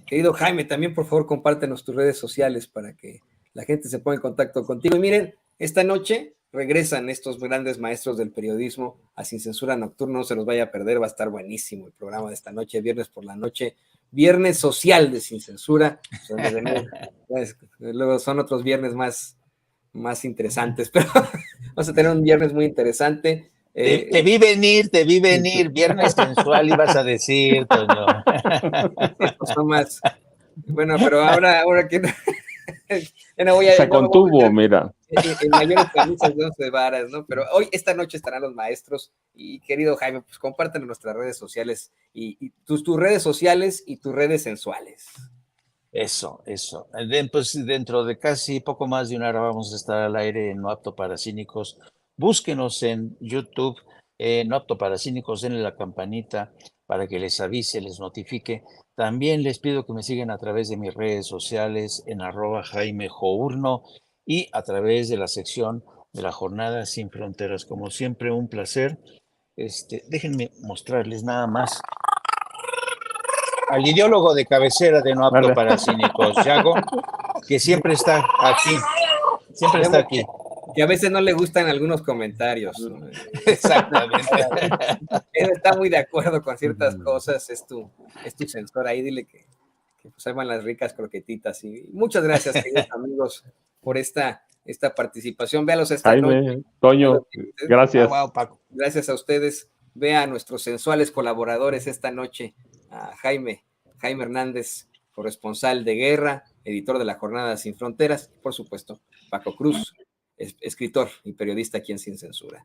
Querido Jaime, también por favor compártenos tus redes sociales para que la gente se ponga en contacto contigo. Y miren, esta noche regresan estos grandes maestros del periodismo a Sin Censura Nocturno, no se los vaya a perder, va a estar buenísimo el programa de esta noche, viernes por la noche, viernes social de Sin Censura. Luego son otros viernes más interesantes, pero vamos a tener un viernes muy interesante. Te vi venir, viernes sensual ibas a decir, Toño. Estos son más. Bueno, pero ahora que no voy se contuvo, mira. En mayores camisas de 11 varas, ¿no? Pero hoy, esta noche estarán los maestros y querido Jaime, pues compártanlo en nuestras redes sociales y tus redes sociales y tus redes sensuales. Eso. Pues dentro de casi poco más de una hora vamos a estar al aire en No Apto para Cínicos. Búsquenos en YouTube, No Apto para Cínicos, denle la campanita para que les avise, les notifique. También les pido que me sigan a través de mis redes sociales en @JaimeJourno y a través de la sección de la Jornada Sin Fronteras. Como siempre, un placer. Déjenme mostrarles nada más al ideólogo de cabecera de No Apto para Cínicos, Yago, que siempre está aquí. Siempre está aquí. Que a veces no le gustan algunos comentarios, ¿no? Exactamente. Él está muy de acuerdo con ciertas cosas, es tu censor ahí, dile que pues ahí van las ricas croquetitas. Y muchas gracias, queridos amigos, por esta participación. Véalos esta noche. Toño, gracias. Wow, Paco. Gracias a ustedes. Vea a nuestros sensuales colaboradores esta noche, a Jaime Hernández, corresponsal de guerra, editor de la Jornada Sin Fronteras, y por supuesto, Paco Cruz, escritor y periodista aquí en Sin Censura.